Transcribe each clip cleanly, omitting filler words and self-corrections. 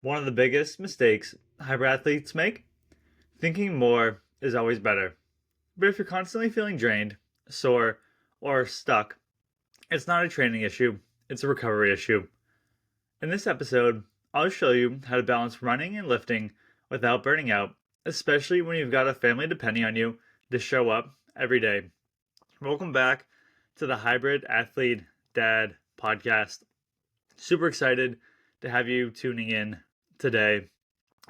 One of the biggest mistakes hybrid athletes make, thinking more is always better. But if you're constantly feeling drained, sore, or stuck, it's not a training issue, it's a recovery issue. In this episode, I'll show you how to balance running and lifting without burning out, especially when you've got a family depending on you to show up every day. Welcome back to the Hybrid Athlete Dad podcast. Super excited to have you tuning in today.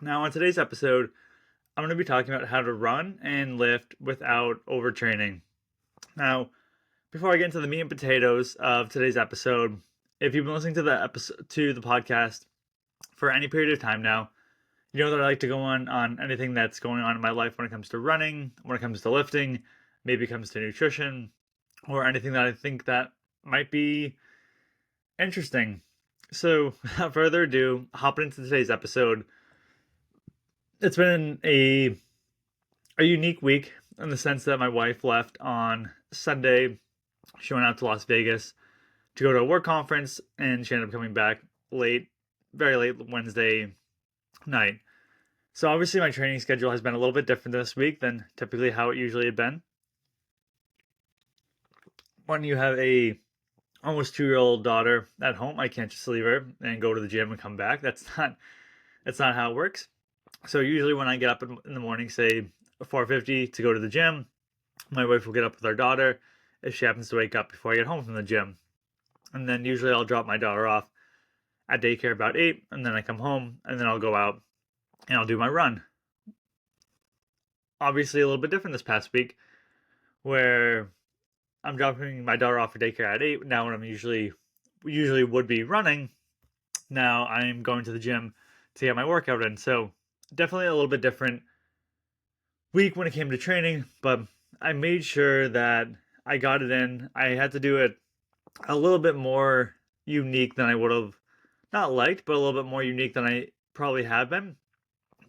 Now, on today's episode, I'm going to be talking about how to run and lift without overtraining. Now, before I get into the meat and potatoes of today's episode, if you've been listening to the podcast for any period of time now, you know that I like to go on anything that's going on in my life when it comes to running, when it comes to lifting, maybe it comes to nutrition, or anything that I think that might be interesting. So, without further ado, hopping into today's episode. It's been a unique week in the sense that my wife left on Sunday. She went out to Las Vegas to go to a work conference, and she ended up coming back late, very late Wednesday night. So obviously my training schedule has been a little bit different this week than typically how it usually had been. When you have a almost 2-year-old daughter at home, I can't just leave her and go to the gym and come back. That's not how it works. So usually when I get up in the morning, say 4:50 to go to the gym, my wife will get up with our daughter if she happens to wake up before I get home from the gym. And then usually I'll drop my daughter off at daycare about 8, and then I come home, and then I'll go out and I'll do my run. Obviously a little bit different this past week where I'm dropping my daughter off at daycare at 8. Now when I'm usually would be running, now I'm going to the gym to get my workout in. So definitely a little bit different week when it came to training, but I made sure that I got it in. I had to do it a little bit more unique than I would have not liked, but a little bit more unique than I probably have been.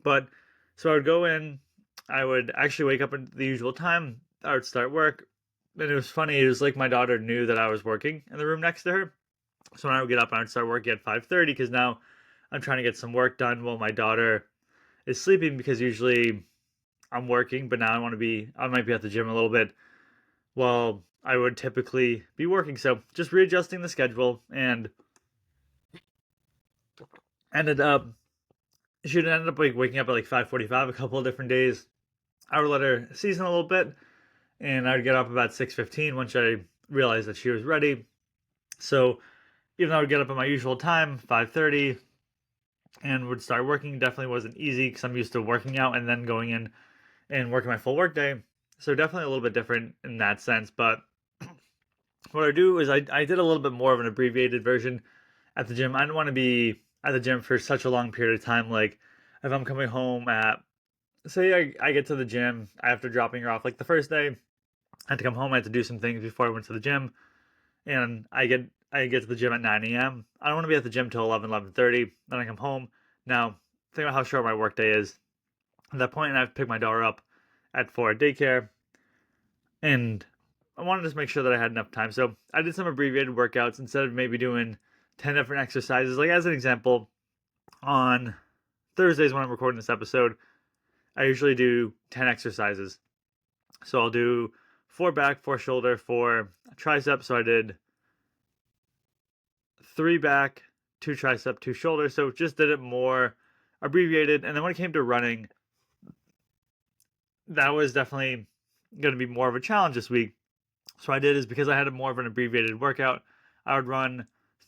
But so I would go in, I would actually wake up at the usual time, I would start work. And it was funny, it was like my daughter knew that I was working in the room next to her. So when I would get up, I would start working at 5:30 because now I'm trying to get some work done while my daughter is sleeping, because usually I'm working, but now I might be at the gym a little bit while I would typically be working. So just readjusting the schedule, and ended up she ended up like waking up at like 5:45 a couple of different days. I would let her season a little bit, and I would get up about 6:15 once I realized that she was ready. So even though I would get up at my usual time, 5:30, and would start working, definitely wasn't easy because I'm used to working out and then going in and working my full work day. So definitely a little bit different in that sense. But what I do is I did a little bit more of an abbreviated version at the gym. I didn't want to be at the gym for such a long period of time. Like if I'm coming home at, say I get to the gym after dropping her off, like the first day I had to come home, I had to do some things before I went to the gym, and I get to the gym at 9 a.m. I don't want to be at the gym till 11:30. Then I come home. Now think about how short my work day is. At that point, I have to pick my daughter up at 4 at daycare, and I wanted to just make sure that I had enough time. So I did some abbreviated workouts instead of maybe doing 10 different exercises. Like as an example, on Thursdays when I'm recording this episode, I usually do 10 exercises. So I'll do 4 back, 4 shoulder, 4 tricep. So I did 3 back, 2 tricep, 2 shoulder. So just did it more abbreviated. And then when it came to running, that was definitely going to be more of a challenge this week. So I did is, because I had a more of an abbreviated workout, I would run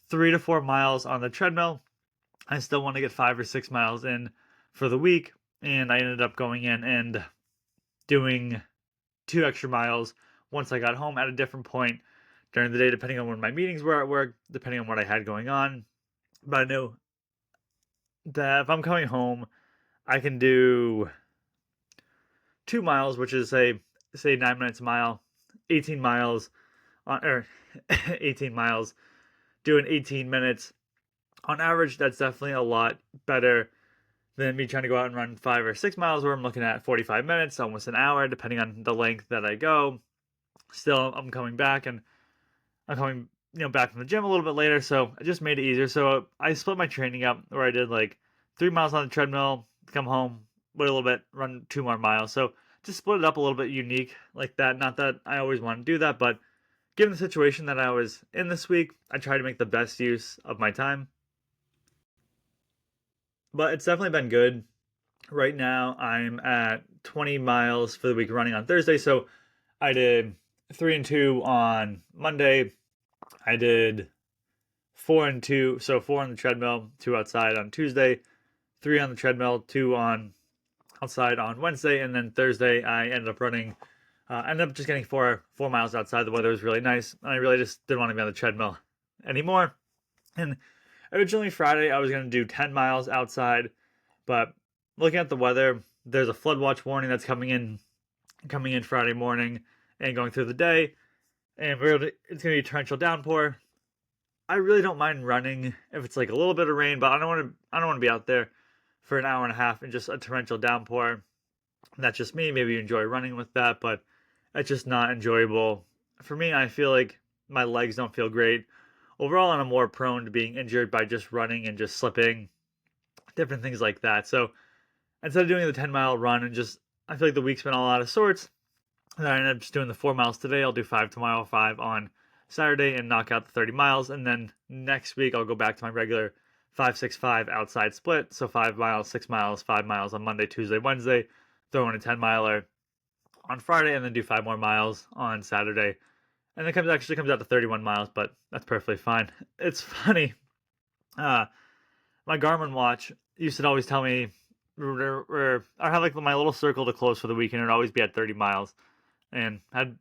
3 to 4 miles on the treadmill. I still want to get 5 or 6 miles in for the week, and I ended up going in and doing 2 extra miles once I got home at a different point during the day, depending on when my meetings were at work, depending on what I had going on. But I knew that if I'm coming home, I can do 2 miles, which is say 9 minutes a mile, 18 miles on or 18 miles, doing 18 minutes on average. That's definitely a lot better than me trying to go out and run 5 or 6 miles where I'm looking at 45 minutes, almost an hour, depending on the length that I go. Still, I'm coming back, and I'm coming back from the gym a little bit later, so I just made it easier. So I split my training up where I did like 3 miles on the treadmill, come home, wait a little bit, run 2 more miles. So just split it up a little bit unique like that. Not that I always want to do that, but given the situation that I was in this week, I try to make the best use of my time. But it's definitely been good. Right now, I'm at 20 miles for the week running on Thursday. So I did 3 and 2 on Monday. I did 4 and 2. So 4 on the treadmill, 2 outside on Tuesday, 3 on the treadmill, 2 on outside on Wednesday, and then Thursday I ended up running. Ended up just getting 4 miles outside. The weather was really nice, and I really just didn't want to be on the treadmill anymore. And originally Friday I was going to do 10 miles outside, but looking at the weather, there's a flood watch warning that's coming in Friday morning and going through the day, and it's going to be a torrential downpour. I really don't mind running if it's like a little bit of rain, but I don't want to be out there for an hour and a half in just a torrential downpour. That's just me. Maybe you enjoy running with that, but it's just not enjoyable for me. I feel like my legs don't feel great overall, and I'm more prone to being injured by just running and just slipping, different things like that. So instead of doing the 10-mile run and just, I feel like the week's been all out of sorts, and I ended up just doing the 4 miles today. I'll do 5 tomorrow, 5 on Saturday, and knock out the 30 miles. And then next week, I'll go back to my regular 5-6-5 outside split. So 5 miles, 6 miles, 5 miles on Monday, Tuesday, Wednesday, throw in a 10-miler on Friday, and then do 5 more miles on Saturday. And it actually comes out to 31 miles, but that's perfectly fine. It's funny. My Garmin watch used to always tell me, I have like my little circle to close for the weekend, and it'd always be at 30 miles. And had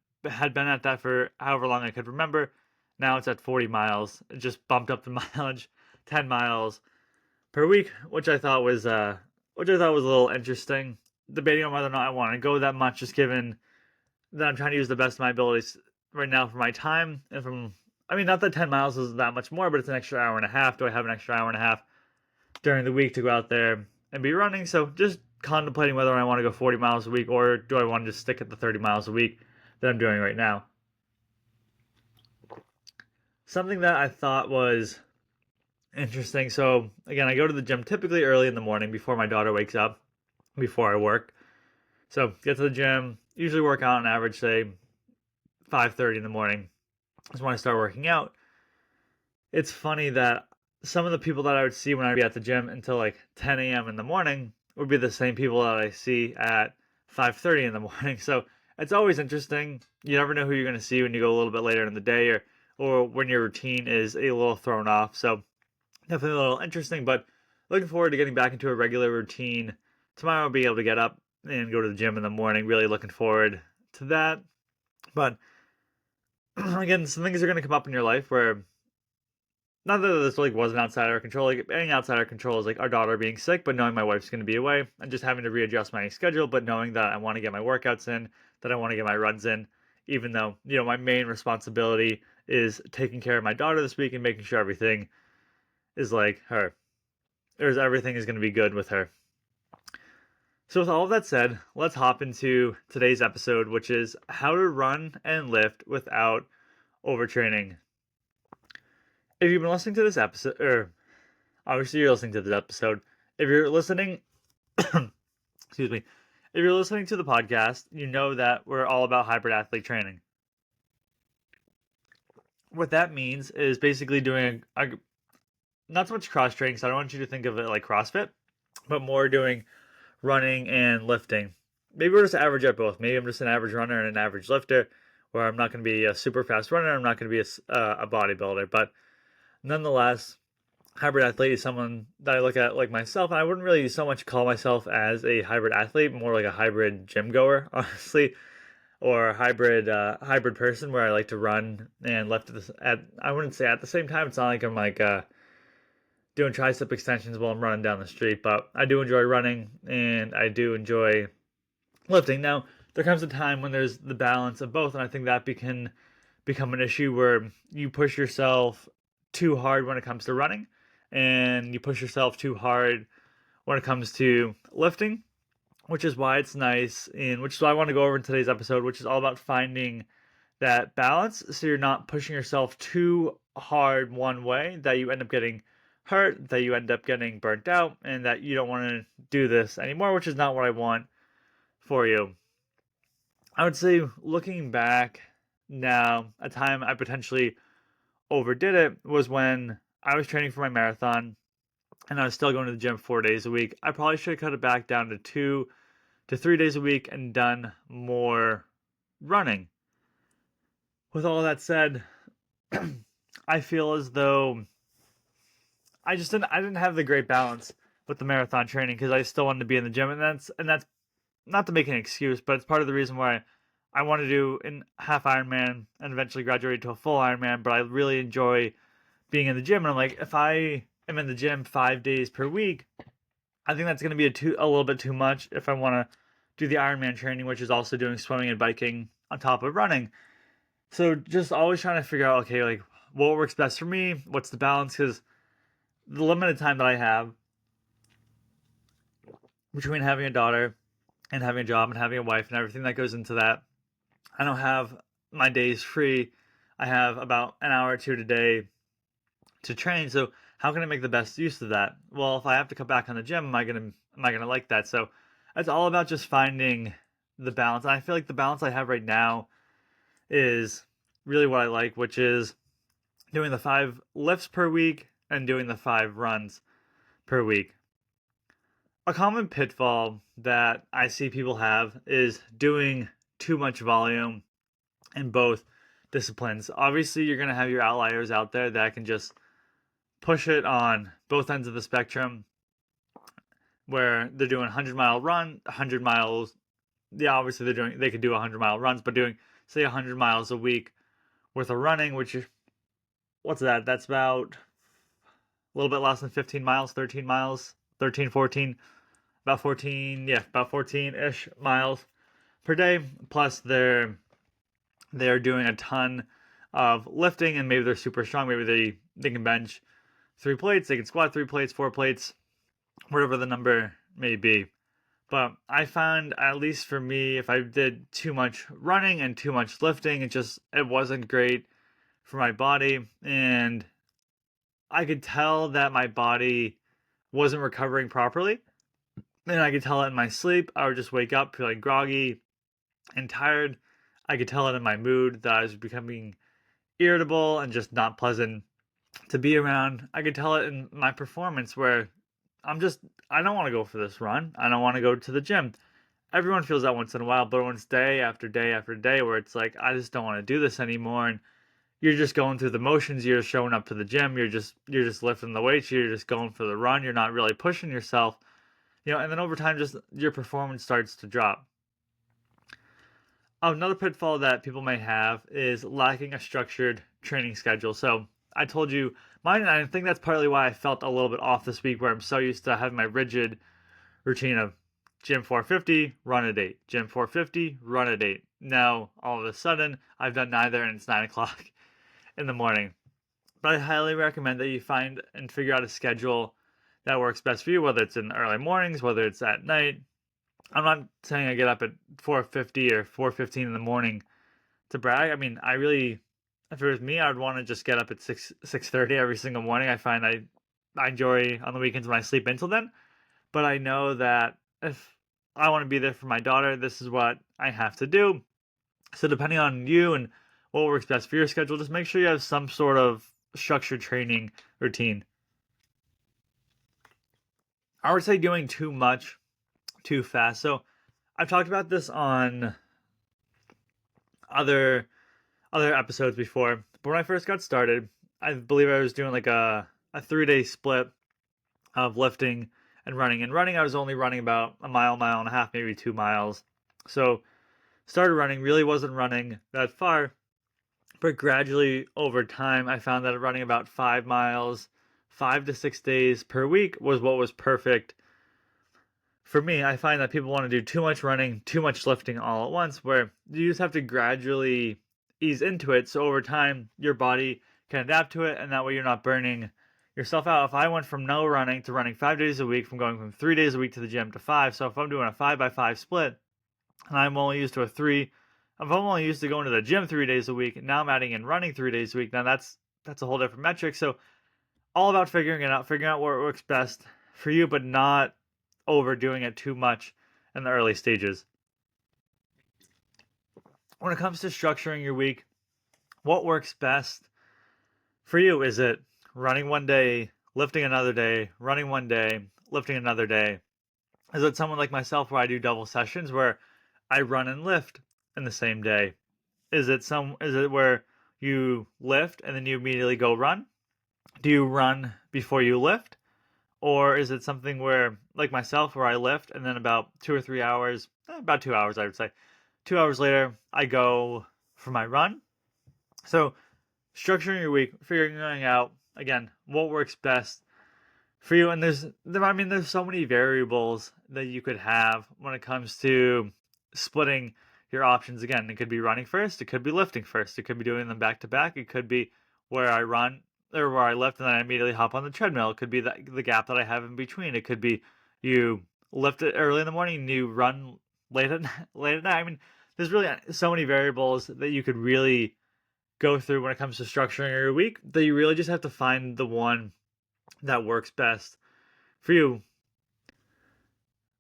been at that for however long I could remember. Now it's at 40 miles. It just bumped up the mileage, 10 miles per week, which I thought was a little interesting. Debating on whether or not I want to go that much, just given that I'm trying to use the best of my abilities right now for my time. And not that 10 miles is that much more, but it's an extra hour and a half. Do I have an extra hour and a half during the week to go out there and be running? So just contemplating whether I want to go 40 miles a week, or do I want to just stick at the 30 miles a week that I'm doing right now. Something that I thought was interesting. So again, I go to the gym typically early in the morning before my daughter wakes up, before I work. So get to the gym, usually work out on average, say 5:30 in the morning is when I start working out. It's funny that some of the people that I would see when I'd be at the gym until like 10 a.m. in the morning would be the same people that I see at 5:30 in the morning. So it's always interesting. You never know who you're going to see when you go a little bit later in the day, or when your routine is a little thrown off. So definitely a little interesting, but looking forward to getting back into a regular routine. Tomorrow I'll be able to get up and go to the gym in the morning. Really looking forward to that. But again, some things are going to come up in your life where, not that this like wasn't outside our control, like anything outside our control is like our daughter being sick, but knowing my wife's going to be away and just having to readjust my schedule, but knowing that I want to get my workouts in, that I want to get my runs in, even though, my main responsibility is taking care of my daughter this week and making sure everything is like her, everything is going to be good with her. So with all of that said, let's hop into today's episode, which is how to run and lift without overtraining. If you've been listening to this episode, or obviously you're listening to this episode, if you're listening, excuse me, if you're listening to the podcast, you know that we're all about hybrid athlete training. What that means is basically doing not so much cross training, so I don't want you to think of it like CrossFit, but more doing running and lifting. Maybe we're just average at both. Maybe I'm just an average runner and an average lifter, where I'm not going to be a super fast runner. I'm not going to be a bodybuilder, but nonetheless, hybrid athlete is someone that I look at like myself, and I wouldn't really so much call myself as a hybrid athlete, more like a hybrid gym goer, honestly, or a hybrid person where I like to run and lift I wouldn't say at the same time. It's not like I'm like doing tricep extensions while I'm running down the street, but I do enjoy running and I do enjoy lifting. Now, there comes a time when there's the balance of both, and I think that can become an issue where you push yourself too hard when it comes to running, and you push yourself too hard when it comes to lifting, which is why it's nice, and which is why I want to go over in today's episode, which is all about finding that balance so you're not pushing yourself too hard one way that you end up getting hurt, that you end up getting burnt out, and that you don't want to do this anymore, which is not what I want for you. I would say, looking back now, a time I potentially overdid it was when I was training for my marathon and I was still going to the gym 4 days a week. I probably should have cut it back down to 2 to 3 days a week and done more running. With all that said, I feel as though I didn't have the great balance with the marathon training because I still wanted to be in the gym, and that's not to make an excuse, but it's part of the reason why I want to do a half Ironman and eventually graduate to a full Ironman. But I really enjoy being in the gym, and I'm like, if I am in the gym 5 days per week, I think that's going to be a little bit too much if I want to do the Ironman training, which is also doing swimming and biking on top of running. So just always trying to figure out, okay, like what works best for me, what's the balance, because the limited time that I have between having a daughter and having a job and having a wife and everything that goes into that, I don't have my days free. I have about an hour or two today to train. So how can I make the best use of that? Well, if I have to cut back on the gym, am I gonna like that? So it's all about just finding the balance. And I feel like the balance I have right now is really what I like, which is doing the 5 lifts per week and doing the 5 runs per week. A common pitfall that I see people have is doing too much volume in both disciplines. Obviously, you're going to have your outliers out there that can just push it on both ends of the spectrum, where they're doing 100-mile run, 100 miles. Yeah, obviously they could do 100-mile runs, but doing, say, 100 miles a week worth of running, which is, what's that? That's about a little bit less than 15 miles, 13 miles, 13, 14, about 14, yeah, about 14-ish miles per day. Plus they're doing a ton of lifting, and maybe they're super strong. Maybe they can bench 3 plates, they can squat 3 plates, 4 plates, whatever the number may be. But I found, at least for me, if I did too much running and too much lifting, it wasn't great for my body, and I could tell that my body wasn't recovering properly, and I could tell it in my sleep. I would just wake up feeling groggy and tired. I could tell it in my mood that I was becoming irritable and just not pleasant to be around. I could tell it in my performance, where I don't want to go for this run. I don't want to go to the gym. Everyone feels that once in a while, but when it's day after day after day where it's like, I just don't want to do this anymore, and you're just going through the motions, you're showing up to the gym, you're just lifting the weights, you're just going for the run, you're not really pushing yourself, and then over time, just your performance starts to drop. Another pitfall that people may have is lacking a structured training schedule. So I told you mine, and I think that's partly why I felt a little bit off this week, where I'm so used to having my rigid routine of gym 450, run at 8, gym 450, run at 8. Now, all of a sudden, I've done neither, and it's 9 o'clock in the morning. But I highly recommend that you find and figure out a schedule that works best for you, whether it's in the early mornings, whether it's at night. I'm not saying I get up at 4:50 or 4:15 in the morning to brag. I mean, if it was me, I would want to just get up at 6:30 every single morning. I find I enjoy on the weekends when I sleep until then. But I know that if I want to be there for my daughter, this is what I have to do. So depending on you and what works best for your schedule, just make sure you have some sort of structured training routine. I would say doing too much too fast. So I've talked about this on other episodes before, but when I first got started, I believe I was doing like a 3-day split of lifting and running. And running, I was only running about a mile and a half, maybe 2 miles. So started running, really wasn't running that far, but gradually over time, I found that running about 5 miles, 5 to 6 days per week was what was perfect for me. I find that people want to do too much running, too much lifting all at once, where you just have to gradually ease into it. So over time, your body can adapt to it, and that way you're not burning yourself out. If I went from no running to running 5 days a week, from going from 3 days a week to the gym to 5, so if I'm doing a 5x5 split, and I'm only used to if I'm only used to going to the gym 3 days a week, and now I'm adding in running 3 days a week, now that's a whole different metric. So all about figuring out what works best for you, but not overdoing it too much in the early stages. When it comes to structuring your week, what works best for you? Is it running one day, lifting another day, running one day, lifting another day? Is it someone like myself where I do double sessions where I run and lift in the same day? Is it where you lift and then you immediately go run? Do you run before you lift? Or is it something where, like myself, where I lift and then about 2 or 3 hours, about 2 hours, I would say, 2 hours later, I go for my run? So, structuring your week, figuring out, again, what works best for you. And there's so many variables that you could have when it comes to splitting your options. Again, it could be running first, it could be lifting first, it could be doing them back to back, it could be where I run or where I lift and then I immediately hop on the treadmill. It could be the gap that I have in between. It could be you lift it early in the morning and you run late at night. I mean, there's really so many variables that you could really go through when it comes to structuring your week that you really just have to find the one that works best for you.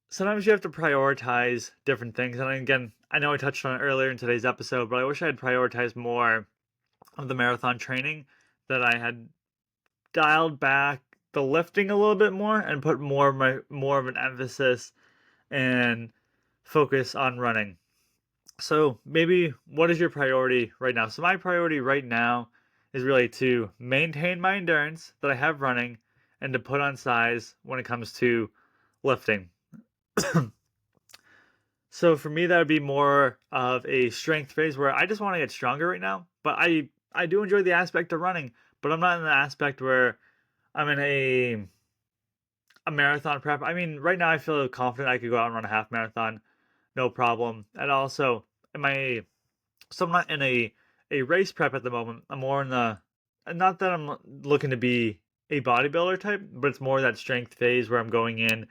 Sometimes you have to prioritize different things. And again, I know I touched on it earlier in today's episode, but I wish I had prioritized more of the marathon training, that I had dialed back the lifting a little bit more and put more of an emphasis and focus on running. So maybe what is your priority right now? So my priority right now is really to maintain my endurance that I have running and to put on size when it comes to lifting. So for me, that would be more of a strength phase where I just want to get stronger right now. But I do enjoy the aspect of running, but I'm not in the aspect where I'm in a marathon prep. I mean, right now I feel confident I could go out and run a half marathon, no problem. And also, am I? So I'm not in a race prep at the moment. I'm more in the, not that I'm looking to be a bodybuilder type, but it's more that strength phase where I'm going in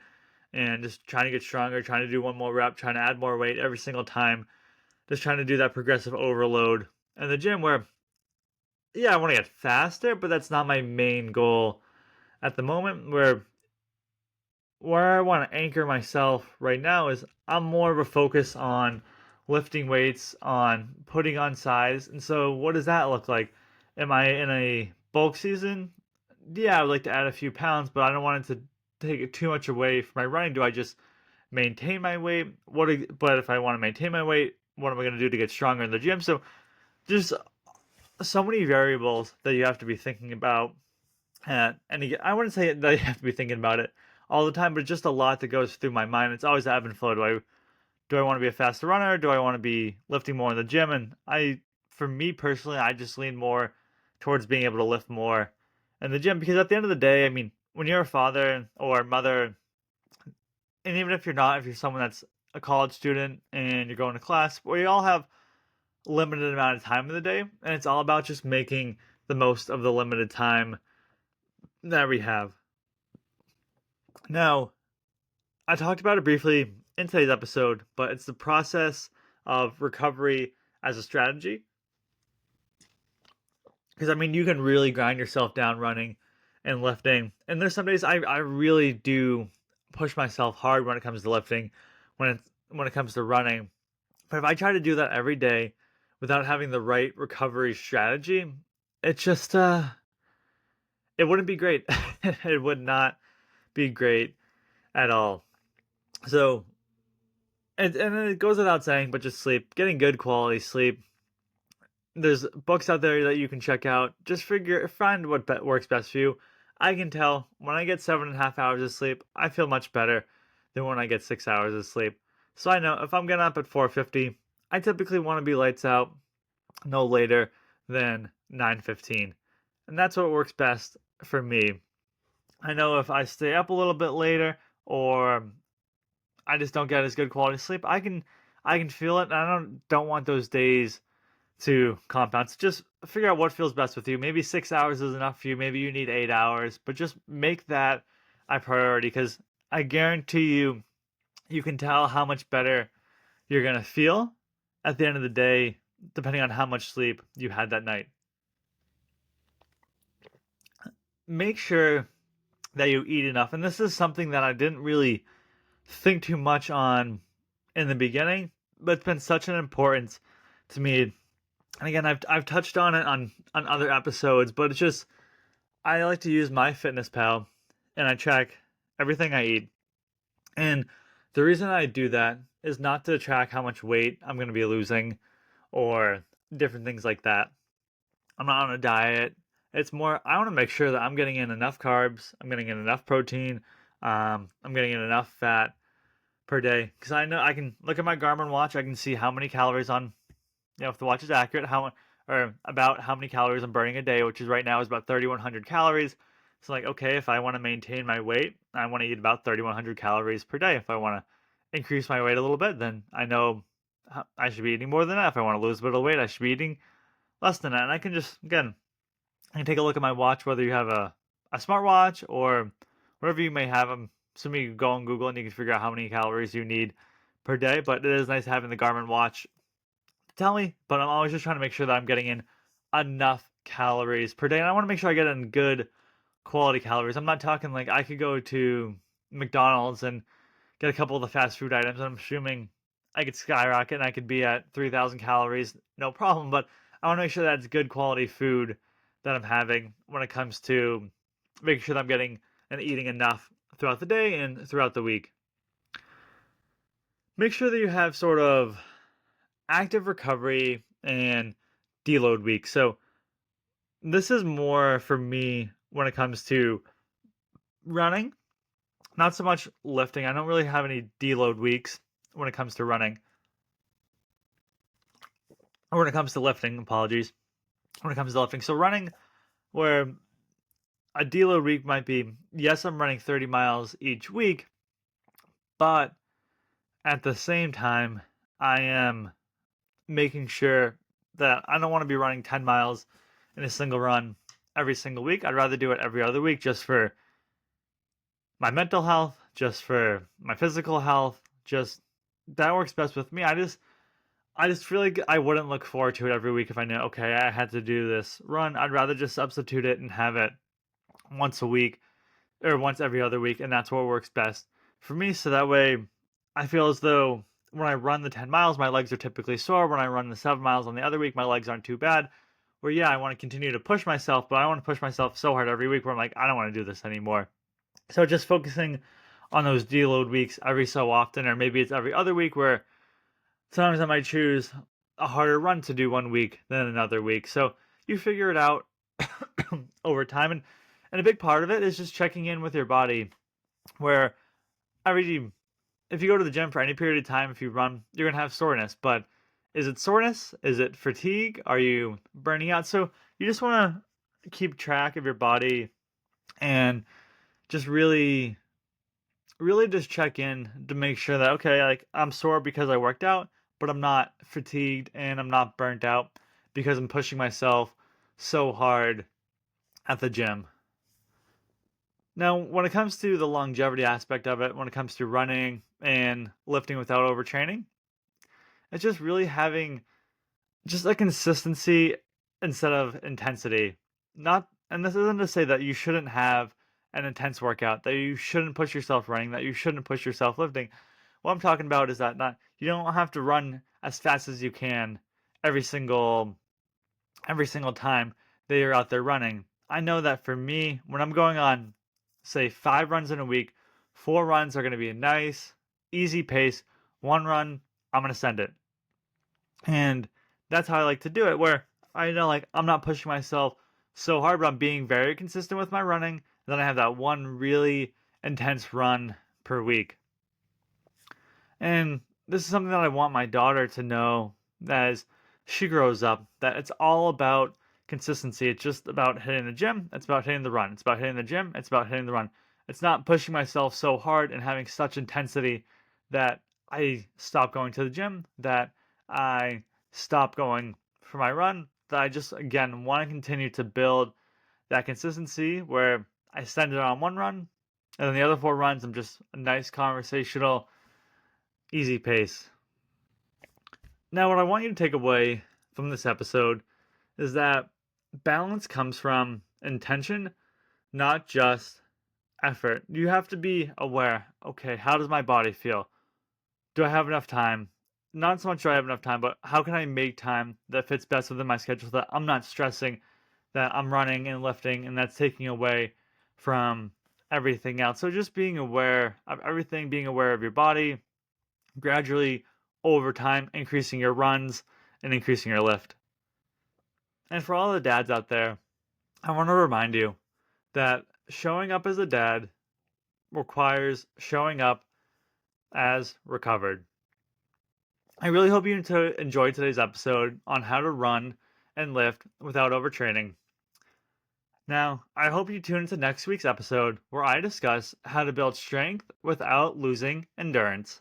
and just trying to get stronger, trying to do one more rep, trying to add more weight every single time, just trying to do that progressive overload in the gym where, yeah, I want to get faster, but that's not my main goal at the moment. Where I want to anchor myself right now is I'm more of a focus on lifting weights, on putting on size. And so what does that look like? Am I in a bulk season? Yeah, I would like to add a few pounds, but I don't want it to take it too much away from my running. Do I just maintain my weight? But if I want to maintain my weight, what am I going to do to get stronger in the gym? So there's so many variables that you have to be thinking about. And again, I wouldn't say that you have to be thinking about it all the time, but just a lot that goes through my mind. It's always ebb and flow. Do I want to be a faster runner? Do I want to be lifting more in the gym? And for me personally, I just lean more towards being able to lift more in the gym because at the end of the day, I mean, when you're a father or mother, and even if you're not, if you're someone that's a college student and you're going to class, we all have limited amount of time in the day, and it's all about just making the most of the limited time that we have. Now, I talked about it briefly in today's episode, but it's the process of recovery as a strategy. Because I mean, you can really grind yourself down running and lifting. And there's some days I really do push myself hard when it comes to lifting, when it comes to running. But if I try to do that every day without having the right recovery strategy, it just it wouldn't be great. It would not be great at all. So and it goes without saying, but just sleep, getting good quality sleep. There's books out there that you can check out. Just find what works best for you. I can tell when I get 7.5 hours of sleep, I feel much better than when I get 6 hours of sleep. So I know if I'm getting up at 4:50, I typically want to be lights out no later than 9:15, and that's what works best for me. I know if I stay up a little bit later or I just don't get as good quality sleep, I can feel it, and I don't want those days to compound. So just figure out what feels best with you. Maybe 6 hours is enough for you. Maybe you need 8 hours, but just make that a priority because I guarantee you, you can tell how much better you're going to feel at the end of the day, depending on how much sleep you had that night. make sure that you eat enough. And this is something that I didn't really think too much on in the beginning, but it's been such an importance to me. And again, I've touched on it on other episodes, but it's just I like to use MyFitnessPal and I track everything I eat. And the reason I do that is not to track how much weight I'm going to be losing or different things like that. I'm not on a diet. It's more, I want to make sure that I'm getting in enough carbs, I'm getting in enough protein, I'm getting in enough fat per day. Because I know I can look at my Garmin watch, I can see how many calories on, if the watch is accurate, or about how many calories I'm burning a day, which is right now is about 3,100 calories. So, like, okay, if I want to maintain my weight, I want to eat about 3,100 calories per day. If I want to increase my weight a little bit, then I know I should be eating more than that. If I want to lose a bit of weight, I should be eating less than that. And I can just, again, I can take a look at my watch, whether you have a smartwatch or whatever you may have. I'm assuming you go on Google and you can figure out how many calories you need per day. But it is nice having the Garmin watch to tell me. But I'm always just trying to make sure that I'm getting in enough calories per day. And I want to make sure I get in good quality calories. I'm not talking like I could go to McDonald's and get a couple of the fast food items. I'm assuming I could skyrocket and I could be at 3,000 calories, no problem. But I want to make sure that it's good quality food that I'm having when it comes to making sure that I'm getting and eating enough throughout the day and throughout the week. Make sure that you have sort of active recovery and deload weeks. So this is more for me when it comes to running, not so much lifting. I don't really have any deload weeks when it comes to running. Or when it comes to lifting, apologies. When it comes to lifting. So running, where a deload week might be, yes, I'm running 30 miles each week, but at the same time, I am making sure that I don't want to be running 10 miles in a single run every single week. I'd rather do it every other week just for my mental health, just for my physical health. Just that works best with me. I just feel like I wouldn't look forward to it every week if I knew, okay, I had to do this run. I'd rather just substitute it and have it once a week or once every other week, and that's what works best for me. So that way I feel as though when I run the 10 miles, my legs are typically sore. When I run the 7 miles on the other week, my legs aren't too bad. Where, yeah, I want to continue to push myself, but I want to push myself so hard every week where I'm like, I don't want to do this anymore. So just focusing on those deload weeks every so often, or maybe it's every other week where sometimes I might choose a harder run to do one week than another week. So you figure it out over time. And a big part of it is just checking in with your body where if you go to the gym for any period of time, if you run, you're going to have soreness. But is it soreness? Is it fatigue? Are you burning out? So you just want to keep track of your body and just really just check in to make sure that, okay, like I'm sore because I worked out, but I'm not fatigued and I'm not burnt out because I'm pushing myself so hard at the gym. Now, when it comes to the longevity aspect of it, when it comes to running and lifting without overtraining, it's just really having just a consistency instead of intensity. Not, and this isn't to say that you shouldn't have an intense workout, that you shouldn't push yourself running, that you shouldn't push yourself lifting. What I'm talking about is that not you don't have to run as fast as you can every single time that you're out there running. I know that for me, when I'm going on, say, 5 runs in a week, 4 runs are going to be a nice, easy pace. 1 run, I'm going to send it. And that's how I like to do it, where I know, like, I'm not pushing myself so hard, but I'm being very consistent with my running. Then I have that one really intense run per week. And this is something that I want my daughter to know as she grows up, that it's all about consistency. It's just about hitting the gym. It's about hitting the run. It's about hitting the gym. It's about hitting the run. It's not pushing myself so hard and having such intensity that I stop going to the gym, that I stop going for my run, that I just, again, want to continue to build that consistency where I send it on 1 run, and then the other 4 runs, I'm just a nice conversational, easy pace. Now, what I want you to take away from this episode is that balance comes from intention, not just effort. You have to be aware, okay, how does my body feel? Do I have enough time? Not so much do I have enough time, but how can I make time that fits best within my schedule so that I'm not stressing, that I'm running and lifting, and that's taking away from everything else. So just being aware of everything, being aware of your body, gradually over time, increasing your runs and increasing your lift. And for all the dads out there, I want to remind you that showing up as a dad requires showing up as recovered. I really hope you enjoyed today's episode on how to run and lift without overtraining. Now, I hope you tune into next week's episode where I discuss how to build strength without losing endurance.